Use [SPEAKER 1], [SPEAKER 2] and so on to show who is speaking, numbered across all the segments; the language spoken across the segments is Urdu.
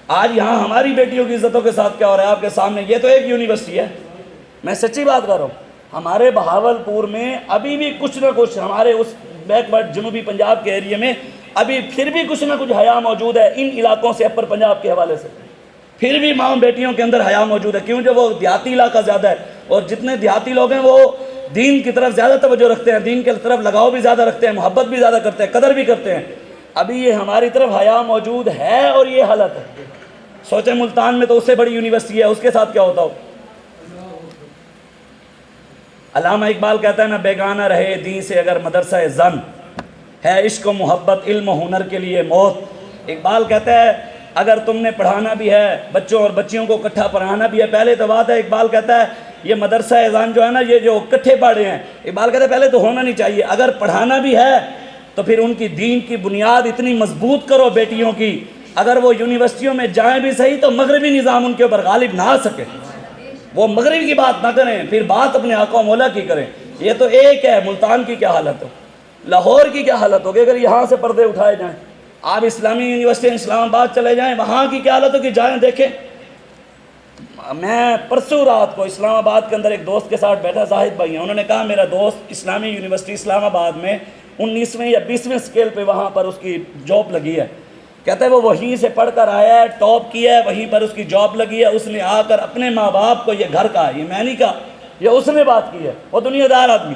[SPEAKER 1] آج یہاں ہماری بیٹیوں کی عزتوں کے ساتھ کیا ہو رہا ہے آپ کے سامنے؟ یہ تو ایک یونیورسٹی ہے، میں سچی بات کر رہا ہوں، ہمارے بہاولپور میں ابھی بھی کچھ نہ کچھ، ہمارے اس بیک ورڈ جنوبی پنجاب کے ایریے میں ابھی پھر بھی کچھ نہ کچھ حیا موجود ہے ان علاقوں سے، اپر پنجاب کے حوالے سے پھر بھی ماں بیٹیوں کے اندر حیا موجود ہے۔ کیوں؟ جو وہ دیہاتی علاقہ زیادہ ہے، اور جتنے دیہاتی لوگ ہیں وہ دین کی طرف زیادہ توجہ رکھتے ہیں، دین کی طرف لگاؤ بھی زیادہ رکھتے ہیں، محبت بھی زیادہ کرتے ہیں، قدر بھی کرتے ہیں۔ ابھی یہ ہماری طرف حیا موجود ہے اور یہ حالت ہے۔ سوچیں ملتان میں تو اس سے بڑی یونیورسٹی ہے، اس کے ساتھ کیا ہوتا ہو۔ علامہ اقبال کہتا ہے نا، بیگانہ رہے دین سے اگر مدرسہ زن، ہے عشق و محبت علم و ہنر کے لیے موت۔ اقبال کہتا ہے اگر تم نے پڑھانا بھی ہے بچوں اور بچیوں کو اکٹھا پڑھانا بھی ہے، پہلے تو بات ہے، اقبال کہتا ہے یہ مدرسہ اذان جو ہے نا، یہ جو اکٹھے پڑھ رہے ہیں، اقبال کہتا ہے پہلے تو ہونا نہیں چاہیے، اگر پڑھانا بھی ہے تو پھر ان کی دین کی بنیاد اتنی مضبوط کرو بیٹیوں کی، اگر وہ یونیورسٹیوں میں جائیں بھی صحیح تو مغربی نظام ان کے اوپر غالب نہ آ سکے، وہ مغرب کی بات نہ کریں، پھر بات اپنے آقا و مولا کی کریں۔ یہ تو ایک ہے، ملتان کی کیا حالت ہو، لاہور کی کیا حالت ہوگی اگر یہاں سے پردے اٹھائے جائیں۔ آپ اسلامی یونیورسٹی اسلام آباد چلے جائیں، وہاں کی کیا حالت ہوگی، جائیں دیکھیں۔ میں پرسوں رات کو اسلام آباد کے اندر ایک دوست کے ساتھ بیٹھا، زاہد بھائی ہیں، انہوں نے کہا میرا دوست اسلامی یونیورسٹی اسلام آباد میں 19ویں یا 20ویں سکیل پہ وہاں پر اس کی جاب لگی ہے، کہتا ہے وہ وہیں سے پڑھ کر آیا ہے، ٹاپ کیا ہے، وہیں پر اس کی جاب لگی ہے، اس نے آ کر اپنے ماں باپ کو، یہ گھر کا، یہ میں نہیں کہا، یہ اس نے بات کی ہے، وہ دنیا دار آدمی،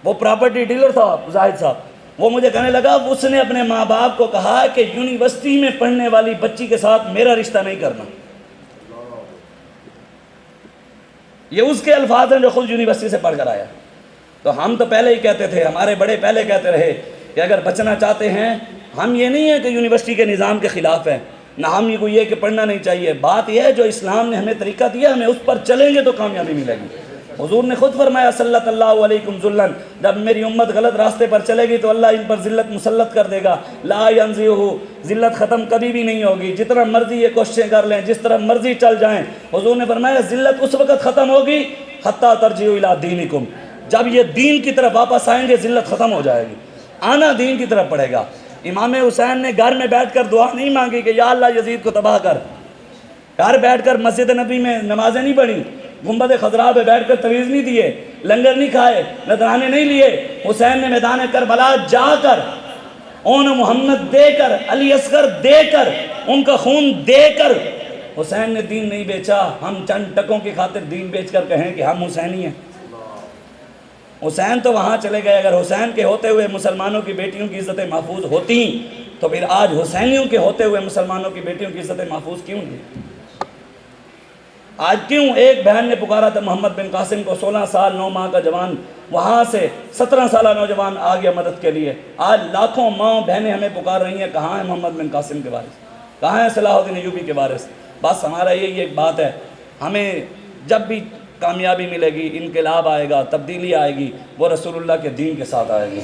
[SPEAKER 1] وہ پراپرٹی ڈیلر تھا زاہد صاحب، وہ مجھے کہنے لگا اس نے اپنے ماں باپ کو کہا کہ یونیورسٹی میں پڑھنے والی بچی کے ساتھ میرا رشتہ نہیں کرنا۔ یہ اس کے الفاظ ہیں جو خود یونیورسٹی سے پڑھ کر آیا۔ تو ہم تو پہلے ہی کہتے تھے، ہمارے بڑے پہلے کہتے رہے کہ اگر بچنا چاہتے ہیں، ہم یہ نہیں ہے کہ یونیورسٹی کے نظام کے خلاف ہے، نہ ہم یہ کہ پڑھنا نہیں چاہیے، بات یہ ہے جو اسلام نے ہمیں طریقہ دیا ہمیں اس پر چلیں گے تو کامیابی ملے گی۔ حضور نے خود فرمایا صلی اللہ علیکم ذلن، جب میری امت غلط راستے پر چلے گی تو اللہ ان پر ذلت مسلط کر دے گا، لا ینزعہ، ذلت ختم کبھی بھی نہیں ہوگی، جتنا مرضی یہ کوششیں کر لیں، جس طرح مرضی چل جائیں۔ حضور نے فرمایا ذلت اس وقت ختم ہوگی حتی ترجعوا الی دینکم، جب یہ دین کی طرف واپس آئیں گے ذلت ختم ہو جائے گی، آنا دین کی طرف پڑے گا۔ امام حسین نے گھر میں بیٹھ کر دعا نہیں مانگی کہ یا اللہ یزید کو تباہ کر، گھر بیٹھ کر مسجد نبی میں نمازیں نہیں پڑھی، گنبد خضراء پہ بیٹھ کر تویز نہیں دیے، لنگر نہیں کھائے، نذرانے نہیں لیے۔ حسین نے میدان کربلا جا کر، اون محمد دے کر، علی اصغر دے کر، ان کا خون دے کر حسین نے دین نہیں بیچا۔ ہم چند ٹکوں کی خاطر دین بیچ کر کہیں کہ ہم حسینی ہیں؟ حسین تو وہاں چلے گئے، اگر حسین کے ہوتے ہوئے مسلمانوں کی بیٹیوں کی عزتیں محفوظ ہوتی تو پھر آج حسینیوں کے ہوتے ہوئے مسلمانوں کی بیٹیوں کی عزتیں محفوظ کیوں نہیں؟ آج کیوں ایک بہن نے پکارا تھا محمد بن قاسم کو، 16 سال 9 ماہ کا جوان، وہاں سے 17 سالہ نوجوان آ گیا مدد کے لیے۔ آج لاکھوں ماں بہنیں ہمیں پکار رہی ہیں، کہاں ہے محمد بن قاسم کے وارث، کہاں ہے صلاح الدین ایوبی کے وارث؟ بس ہمارا یہی ایک بات ہے، ہمیں جب بھی کامیابی ملے گی، انقلاب آئے گا، تبدیلی آئے گی، وہ رسول اللہ کے دین کے ساتھ آئے گی۔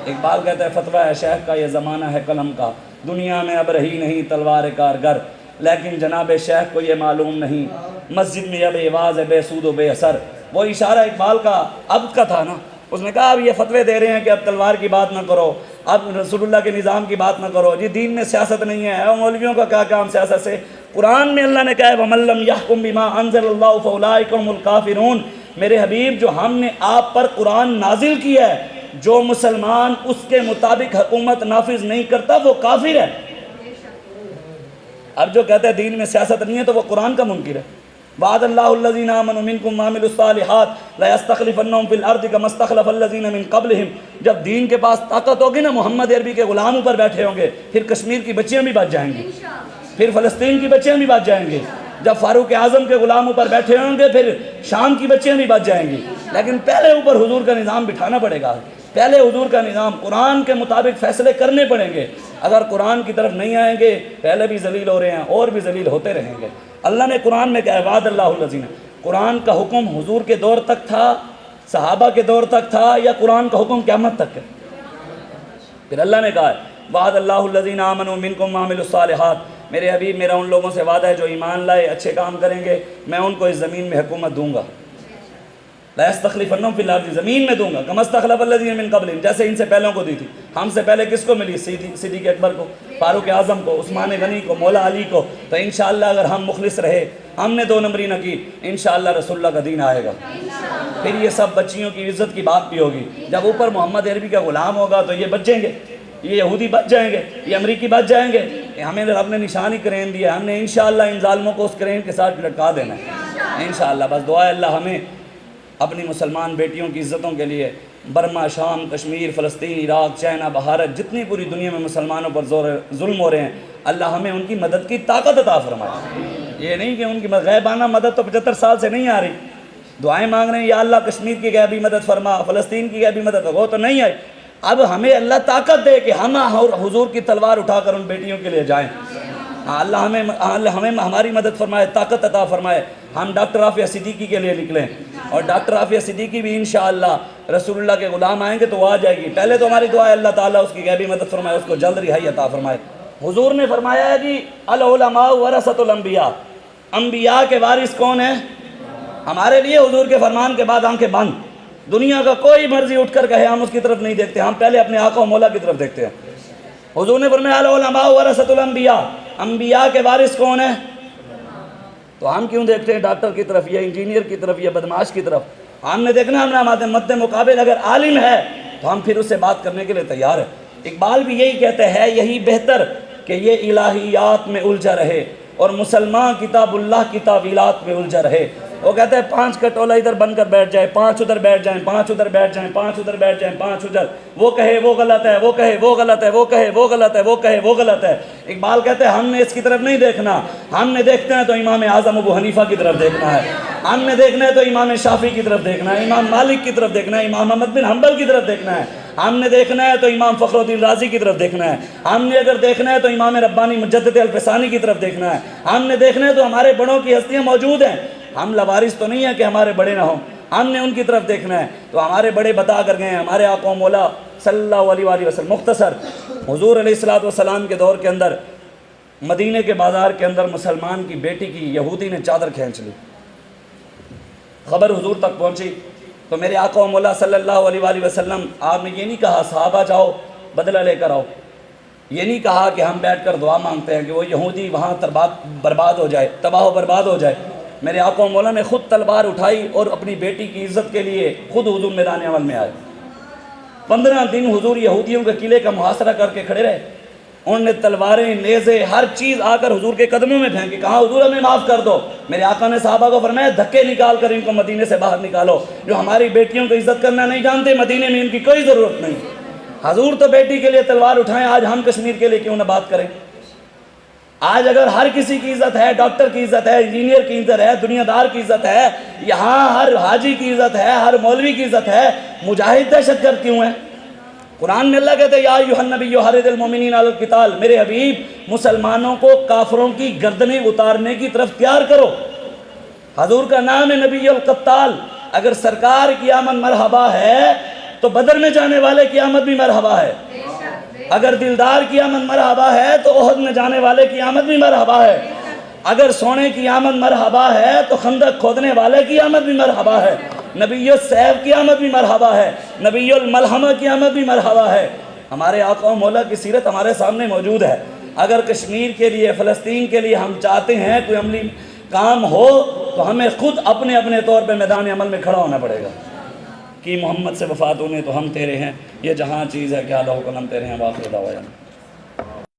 [SPEAKER 1] اقبال کہتا ہے فتویٰ ہے شیخ کا یہ زمانہ ہے قلم کا، دنیا میں اب رہی نہیں تلوار کارگر، لیکن جناب شیخ کو یہ معلوم نہیں مسجد میں اب آواز ہے بے سود و بے اثر۔ وہ اشارہ اقبال کا اب کا تھا نا، اس نے کہا اب یہ فتوے دے رہے ہیں کہ اب تلوار کی بات نہ کرو، اب رسول اللہ کے نظام کی بات نہ کرو، جی دین میں سیاست نہیں ہے، مولویوں کا کیا کام سیاست سے؟ قرآن میں اللہ نے کہا ہے وَمَن لَّمْ يَحْكُم بِمَا أَنزَلَ اللَّهُ فَأُولَٰئِكَ هُمُ الْكَافِرُونَ۔ میرے حبیب جو ہم نے آپ پر قرآن نازل کیا ہے، جو مسلمان اس کے مطابق حکومت نافذ نہیں کرتا وہ کافر ہے۔ اب جو کہتا ہے دین میں سیاست نہیں ہے تو وہ قرآن کا منکر ہے۔ وعد اللہ الذین آمنوا منکم وعملوا الصالحات لیستخلفنہم فی الارض کما استخلف الذین من قبلہم۔ جب دین کے پاس طاقت ہوگی نا، محمد عربی کے غلام اوپر بیٹھے ہوں گے، پھر کشمیر کی بچیاں بھی بچ جائیں گی، پھر فلسطین کی بچیاں بھی بچ جائیں گے۔ جب فاروق اعظم کے غلام اوپر بیٹھے ہوں گے، پھر شام کی بچیاں بھی بچ جائیں گی۔ لیکن پہلے اوپر حضور کا نظام بٹھانا پڑے گا، پہلے حضور کا نظام، قرآن کے مطابق فیصلے کرنے پڑیں گے۔ اگر قرآن کی طرف نہیں آئیں گے، پہلے بھی ذلیل ہو رہے ہیں اور بھی ذلیل ہوتے رہیں گے۔ اللہ نے قرآن میں کہا وعد اللہ الذین، قرآن کا حکم حضور کے دور تک تھا، صحابہ کے دور تک تھا، یا قرآن کا حکم قیامت تک ہے؟ پھر اللہ نے کہا وعد اللہ الذین آمنوا منکم وعملوا الصالحات، میرے حبیب میرا ان لوگوں سے وعدہ ہے جو ایمان لائے، اچھے کام کریں گے، میں ان کو اس زمین میں حکومت دوں گا۔ لا یستخلفنہم فی الارض، زمین میں دوں گا، کما استخلف الذین من قبلہم، جیسے ان سے پہلوں کو دی تھی۔ ہم سے پہلے کس کو ملی؟ صدیق اکبر کو، فاروق اعظم کو، عثمان غنی کو، مولا علی کو۔ تو انشاءاللہ اگر ہم مخلص رہے، ہم نے دو نمبری نہ کی، انشاءاللہ رسول اللہ کا دین آئے گا۔ پھر یہ سب بچیوں کی عزت کی بات بھی ہوگی۔ جب اوپر محمد عربی کا غلام ہوگا تو یہ بچیں گے، یہ یہودی بچ جائیں گے، یہ امریکی بچ جائیں گے۔ ہمیں رب نے نشانی کرین دیا، ہم نے انشاءاللہ ان ظالموں کو اس کرین کے ساتھ لٹکا دینا ہے انشاءاللہ۔ بس دعا ہے اللہ ہمیں اپنی مسلمان بیٹیوں کی عزتوں کے لیے، برما، شام، کشمیر، فلسطین، عراق، چائنا، بھارت، جتنی پوری دنیا میں مسلمانوں پر ظلم ہو رہے ہیں، اللہ ہمیں ان کی مدد کی طاقت عطا فرمائے۔ یہ نہیں کہ ان کی غیبانہ مدد تو 75 سال سے نہیں آ رہی، دعائیں مانگ رہے ہیں یا اللہ کشمیر کی غیبی مدد فرما، فلسطین کی غیبی مدد، وہ تو نہیں آئی۔ اب ہمیں اللہ طاقت دے کہ ہم حضور کی تلوار اٹھا کر ان بیٹیوں کے لیے جائیں۔ اللہ ہمیں ہماری مدد فرمائے، طاقت عطا فرمائے۔ ہم ڈاکٹر عافیہ صدیقی کے لیے نکلیں، اور ڈاکٹر عافیہ صدیقی بھی انشاءاللہ رسول اللہ کے غلام آئیں گے تو وہ آ جائے گی۔ پہلے تو ہماری دعا ہے اللہ تعالیٰ اس کی غیبی مدد فرمائے، اس کو جلد رہائی عطا فرمائے۔ حضور نے فرمایا ہے جی العلماء ورثۃ الانبیاء، انبیاء کے وارث کون ہیں؟ ہمارے لیے حضور کے فرمان کے بعد آنکھیں بند، دنیا کا کوئی مرضی اٹھ کر کہے ہم اس کی طرف نہیں دیکھتے، ہم پہلے اپنے آقا و مولا کی طرف دیکھتے ہیں۔ حضور نے فرمایا العلماء ورثۃ الانبیاء، انبیاء کے وارث کون ہیں؟ تو ہم کیوں دیکھتے ہیں ڈاکٹر کی طرف یا انجینئر کی طرف یا بدماش کی طرف؟ ہم نے دیکھنا ہمارے مد مقابل اگر عالم ہے تو ہم پھر اس سے بات کرنے کے لیے تیار ہیں۔ اقبال بھی یہی کہتے ہیں، یہی بہتر کہ یہ الہیات میں الجھا رہے اور مسلمان کتاب اللہ کی تعویلات میں الجھا رہے۔ وہ کہتے ہیں 5 کا ٹولہ ادھر بن کر بیٹھ جائے، 5 ادھر بیٹھ جائیں، 5 ادھر بیٹھ جائیں، 5 ادھر بیٹھ جائیں، 5 ادھر، وہ کہے وہ غلط ہے، وہ کہے وہ غلط ہے، وہ کہے وہ غلط ہے، وہ کہے وہ غلط ہے۔ اقبال کہتے ہیں ہم نے اس کی طرف نہیں دیکھنا، ہم نے دیکھنا ہے تو امام اعظم ابو حنیفہ کی طرف دیکھنا ہے، ہم نے دیکھنا ہے تو امام شافعی کی طرف دیکھنا ہے، امام مالک کی طرف دیکھنا ہے، امام احمد بن حنبل کی طرف دیکھنا ہے، ہم نے دیکھنا ہے تو امام فخر الدین رازی کی طرف دیکھنا ہے، ہم نے اگر دیکھنا ہے تو امام ربانی مجدد الفسانی کی طرف دیکھنا ہے، ہم نے دیکھنا ہے تو ہمارے بڑوں کی ہستیاں موجود ہیں۔ ہم لوارث تو نہیں ہیں کہ ہمارے بڑے نہ ہوں، ہم نے ان کی طرف دیکھنا ہے۔ تو ہمارے بڑے بتا کر گئے ہیں، ہمارے آقا و مولا صلی اللہ علیہ وآلہ وسلم۔ مختصر، حضور علیہ السلام کے دور کے اندر مدینے کے بازار کے اندر مسلمان کی بیٹی کی یہودی نے چادر کھینچ لی، خبر حضور تک پہنچی تو میرے آقا و مولا صلی اللہ علیہ وآلہ وسلم، آپ نے یہ نہیں کہا صحابہ جاؤ بدلہ لے کر آؤ، یہ نہیں کہا کہ ہم بیٹھ کر دعا مانگتے ہیں کہ وہ یہودی وہاں برباد ہو جائے، تباہ و برباد ہو جائے۔ میرے آقا و مولا نے خود تلوار اٹھائی اور اپنی بیٹی کی عزت کے لیے خود حضور میدان عمل میں آئے۔ 15 دن حضور یہودیوں کے قلعے کا محاصرہ کر کے کھڑے رہے، انہوں نے تلواریں، نیزے، ہر چیز آ کر حضور کے قدموں میں پھینکی، کہا حضور ہمیں معاف کر دو۔ میرے آقا نے صحابہ کو فرمایا دھکے نکال کر ان کو مدینے سے باہر نکالو، جو ہماری بیٹیوں کو عزت کرنا نہیں جانتے، مدینے میں ان کی کوئی ضرورت نہیں۔ حضور تو بیٹی کے لیے تلوار اٹھائیں، آج ہم کشمیر کے لیے کیوں نہ بات کریں؟ آج اگر ہر کسی کی عزت ہے، ڈاکٹر کی عزت ہے، انجینئر کی عزت ہے، دنیا دار کی عزت ہے، یہاں ہر حاجی کی عزت ہے، ہر مولوی کی عزت ہے، مجاہد دہشت گرد کیوں ہیں؟ قرآن میں اللہ کہتے ہیں یا ایھا النبی حرض المؤمنین علی القتال، میرے حبیب مسلمانوں کو کافروں کی گردنیں اتارنے کی طرف تیار کرو۔ حضور کا نام ہے نبی القتال۔ اگر سرکار کی آمد مرحبا ہے تو بدر میں جانے والے کی آمد بھی مرحبا ہے، اگر دلدار کی آمد مرحبا ہے تو احد میں جانے والے کی آمد بھی مرحبا ہے، اگر سونے کی آمد مرحبا ہے تو خندق کھودنے والے کی آمد بھی مرحبا ہے، نبی السیف کی آمد بھی مرحبا ہے، نبی الملحمہ کی آمد بھی مرحبا ہے۔ ہمارے آقا و مولا کی سیرت ہمارے سامنے موجود ہے۔ اگر کشمیر کے لیے، فلسطین کے لیے ہم چاہتے ہیں کوئی عملی کام ہو تو ہمیں خود اپنے اپنے طور پہ میدان عمل میں کھڑا ہونا پڑے گا کہ محمد سے وفات ہونے تو ہم تیرے ہیں، یہ جہاں چیز ہے کہ اعلیٰ حکم ہم تیرے ہیں، واخر دعوانا